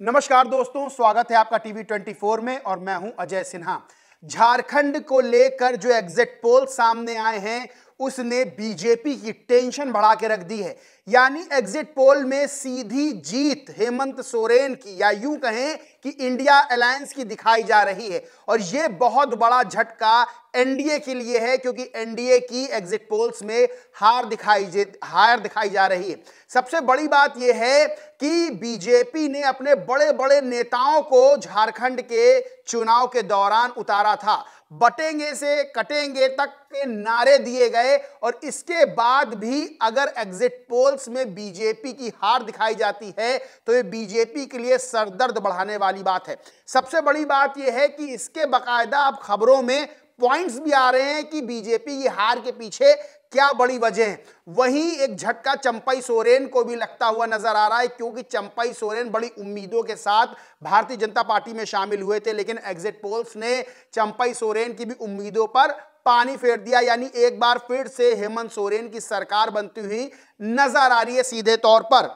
नमस्कार दोस्तों, स्वागत है आपका टीवी 24 में और मैं हूं अजय सिन्हा। झारखंड को लेकर जो एग्जिट पोल सामने आए हैं उसने बीजेपी की टेंशन बढ़ा के रख दी है। यानी एग्जिट पोल में सीधी जीत हेमंत सोरेन की या यूं कहें कि इंडिया अलायंस की दिखाई जा रही है और यह बहुत बड़ा झटका एनडीए के लिए है क्योंकि एनडीए की एग्जिट पोल्स में हार दिखाई जा रही है। सबसे बड़ी बात यह है कि बीजेपी ने अपने बड़े बड़े नेताओं को झारखंड के चुनाव के दौरान उतारा था। बटेंगे से कटेंगे तक के नारे दिए गए और इसके बाद भी अगर एग्जिट पोल्स में बीजेपी की हार दिखाई जाती है तो ये बीजेपी के लिए सरदर्द बढ़ाने वाली बात है। सबसे बड़ी बात यह है कि इसके बाकायदा अब खबरों में पॉइंट्स भी आ रहे हैं कि बीजेपी की हार के पीछे क्या बड़ी वजह है। वहीं एक झटका चंपई सोरेन को भी लगता हुआ नजर आ रहा है क्योंकि चंपई सोरेन बड़ी उम्मीदों के साथ भारतीय जनता पार्टी में शामिल हुए थे, लेकिन एग्जिट पोल्स ने चंपई सोरेन की भी उम्मीदों पर पानी फेर दिया। यानी एक बार फिर से हेमंत सोरेन की सरकार बनती हुई नजर आ रही है। सीधे तौर पर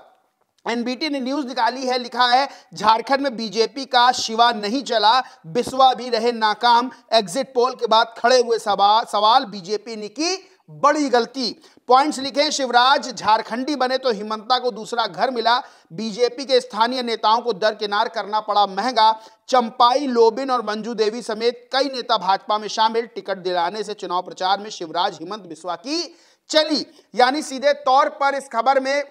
एनबीटी ने न्यूज निकाली है, लिखा है झारखंड में बीजेपी का शिवा नहीं चला, बिस्वा भी रहे नाकाम। एग्जिट पोल के बाद खड़े हुए सवाल बीजेपी ने की बड़ी गलती। पॉइंट्स लिखे, शिवराज झारखंडी बने तो हिमंता को दूसरा घर मिला, बीजेपी के स्थानीय नेताओं को दरकिनार करना पड़ा महंगा। चंपाई लोबिन और मंजू देवी समेत कई नेता भाजपा में शामिल, टिकट दिलाने से चुनाव प्रचार में शिवराज हिमंत बिस्वा की चली। यानी सीधे तौर पर इस खबर में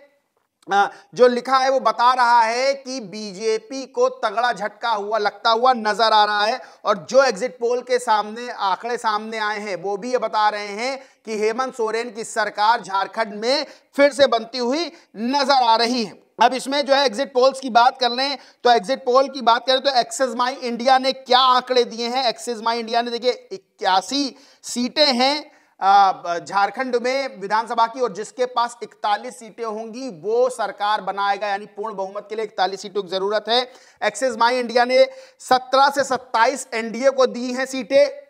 जो लिखा है वो बता रहा है कि बीजेपी को तगड़ा झटका लगता हुआ नजर आ रहा है और जो एग्जिट पोल के सामने आंकड़े सामने आए हैं वो भी ये बता रहे हैं कि हेमंत सोरेन की सरकार झारखंड में फिर से बनती हुई नजर आ रही है। अब इसमें जो है एग्जिट पोल्स की बात कर लें तो एग्जिट पोल की बात करें तो एक्सिस माई इंडिया ने क्या आंकड़े दिए हैं। एक्सिस माई इंडिया ने देखिए 81 सीटें हैं झारखंड में विधानसभा की और जिसके पास 41 सीटें होंगी वो सरकार बनाएगा। यानी पूर्ण बहुमत के लिए 41 सीटों की जरूरत है। एक्सिस माई इंडिया ने 17 से 27 एनडीए को दी हैं सीटें,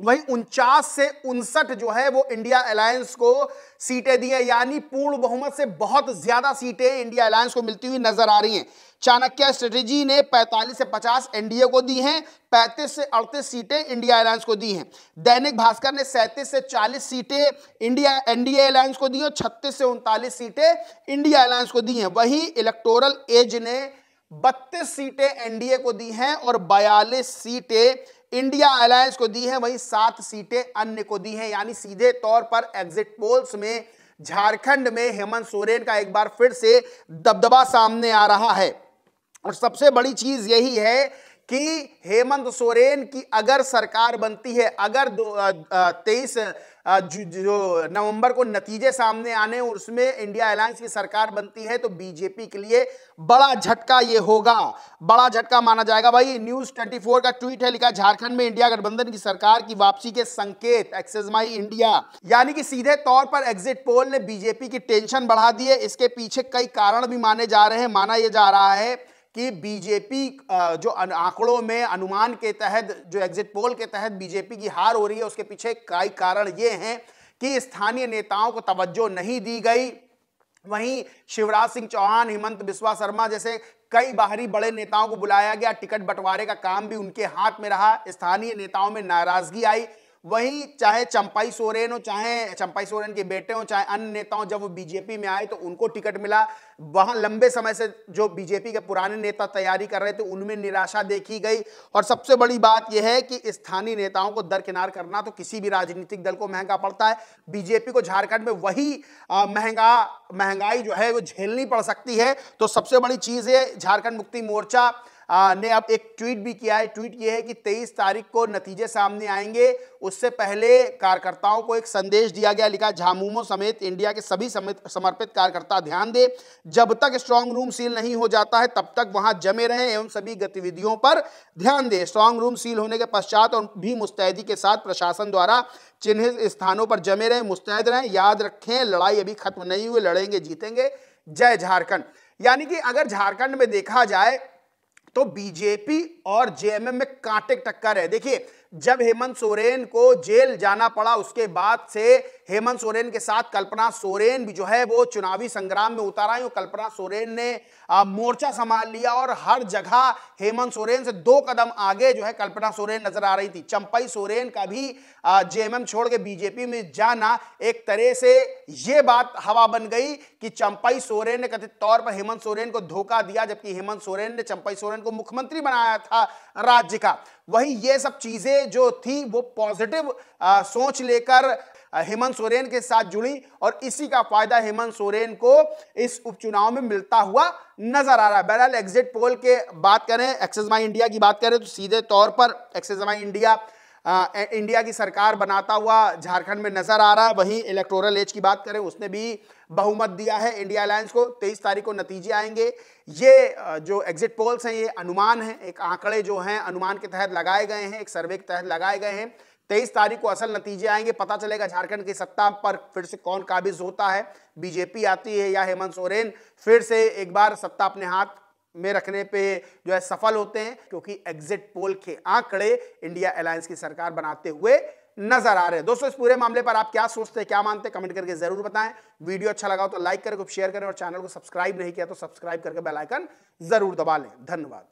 वहीं 49 से 59 जो है वो इंडिया अलायंस को सीटें दी है। यानी पूर्ण बहुमत से बहुत ज्यादा सीटें इंडिया अलायंस को मिलती हुई नजर आ रही हैं। चाणक्य स्ट्रेटेजी ने 45 से 50 एनडीए को दी हैं, 35 से 38 सीटें इंडिया अलायंस को दी हैं। दैनिक भास्कर ने 37 से 40 सीटें एनडीए अलायंस को दी और 36 से 39 सीटें इंडिया अलायंस को दी हैं। वहीं इलेक्टोरल एज ने 32 सीटें एनडीए को दी हैं और 42 सीटें इंडिया अलायंस को दी है, वहीं 7 सीटें अन्य को दी हैं। यानी सीधे तौर पर एग्जिट पोल्स में झारखंड में हेमंत सोरेन का एक बार फिर से दबदबा सामने आ रहा है। और सबसे बड़ी चीज यही है कि हेमंत सोरेन की अगर सरकार बनती है, अगर 23 जो नवंबर को नतीजे सामने आने और उसमें इंडिया अलायंस की सरकार बनती है तो बीजेपी के लिए बड़ा झटका ये होगा, बड़ा झटका माना जाएगा। भाई न्यूज 24 का ट्वीट है, लिखा झारखंड में इंडिया गठबंधन की सरकार की वापसी के संकेत, एक्सिस माई इंडिया। यानी कि सीधे तौर पर एग्जिट पोल ने बीजेपी की टेंशन बढ़ा दी है। इसके पीछे कई कारण भी माने जा रहे हैं। माना यह जा रहा है कि बीजेपी जो आंकड़ों में अनुमान के तहत जो एग्जिट पोल के तहत बीजेपी की हार हो रही है उसके पीछे कई कारण ये हैं कि स्थानीय नेताओं को तवज्जो नहीं दी गई। वहीं शिवराज सिंह चौहान, हिमंत बिस्वा शर्मा जैसे कई बाहरी बड़े नेताओं को बुलाया गया, टिकट बंटवारे का काम भी उनके हाथ में रहा, स्थानीय नेताओं में नाराजगी आई। वहीं चाहे चंपई सोरेन हो, चाहे चंपई सोरेन के बेटे हो, चाहे अन्य नेताओं, जब वो बीजेपी में आए तो उनको टिकट मिला। वहां लंबे समय से जो बीजेपी के पुराने नेता तैयारी कर रहे थे उनमें निराशा देखी गई। और सबसे बड़ी बात यह है कि स्थानीय नेताओं को दरकिनार करना तो किसी भी राजनीतिक दल को महंगा पड़ता है। बीजेपी को झारखंड में वही महंगाई जो है वो झेलनी पड़ सकती है। तो सबसे बड़ी चीज है, झारखंड मुक्ति मोर्चा ने अब एक ट्वीट भी किया है। ट्वीट ये है कि 23 तारीख को नतीजे सामने आएंगे, उससे पहले कार्यकर्ताओं को एक संदेश दिया गया, लिखा झामुमो समेत इंडिया के सभी समर्पित कार्यकर्ता ध्यान दे, जब तक स्ट्रांग रूम सील नहीं हो जाता है तब तक वहां जमे रहें एवं सभी गतिविधियों पर ध्यान दें। स्ट्रांग रूम सील होने के पश्चात और भी मुस्तैदी के साथ प्रशासन द्वारा चिन्हित स्थानों पर जमे रहें, मुस्तैद रहें। याद रखें लड़ाई अभी खत्म नहीं हुई, लड़ेंगे जीतेंगे, जय झारखंड। यानी कि अगर झारखंड में देखा जाए तो बीजेपी और जेएमएम में कांटे टक्कर है। देखिए जब हेमंत सोरेन को जेल जाना पड़ा उसके बाद से हेमंत सोरेन के साथ कल्पना सोरेन भी जो है वो चुनावी संग्राम में उतर आई। कल्पना सोरेन ने मोर्चा संभाल लिया और हर जगह हेमंत सोरेन से 2 कदम आगे जो है कल्पना सोरेन नजर आ रही थी। चंपई सोरेन का भी जेएमएम छोड़ के बीजेपी में जाना एक तरह से यह बात हवा बन गई कि चंपई सोरेन ने कथित तौर पर हेमंत सोरेन को धोखा दिया, जबकि हेमंत सोरेन ने चंपई सोरेन को मुख्यमंत्री बनाया था राज्य का। वही ये सब चीजें जो थी वो पॉजिटिव सोच लेकर हेमंत सोरेन के साथ जुड़ी और इसी का फायदा हेमंत सोरेन को इस उपचुनाव में मिलता हुआ नजर आ रहा है। बहरहाल एग्जिट पोल के बात करें, एक्सिस माई इंडिया की बात करें तो सीधे तौर पर एक्सिस माई इंडिया की सरकार बनाता हुआ झारखंड में नजर आ रहा है। वहीं इलेक्टोरल एज की बात करें उसने भी बहुमत दिया है इंडिया अलायंस को। 23 तारीख को नतीजे आएंगे। ये जो एग्जिट पोल्स हैं ये अनुमान है, एक आंकड़े जो हैं अनुमान के तहत लगाए गए हैं, एक सर्वे के तहत लगाए गए हैं। 23 तारीख को असल नतीजे आएंगे, पता चलेगा झारखंड की सत्ता पर फिर से कौन काबिज होता है, बीजेपी आती है या हेमंत सोरेन फिर से एक बार सत्ता अपने हाथ में रखने पे जो है सफल होते हैं, क्योंकि एग्जिट पोल के आंकड़े इंडिया अलायंस की सरकार बनाते हुए नजर आ रहे हैं। दोस्तों इस पूरे मामले पर आप क्या सोचते हैं, क्या मानते हैं, कमेंट करके जरूर बताएं। वीडियो अच्छा लगा तो लाइक करें, शेयर करें और चैनल को सब्सक्राइब नहीं किया तो सब्सक्राइब करके बेल आइकन जरूर दबा लें। धन्यवाद।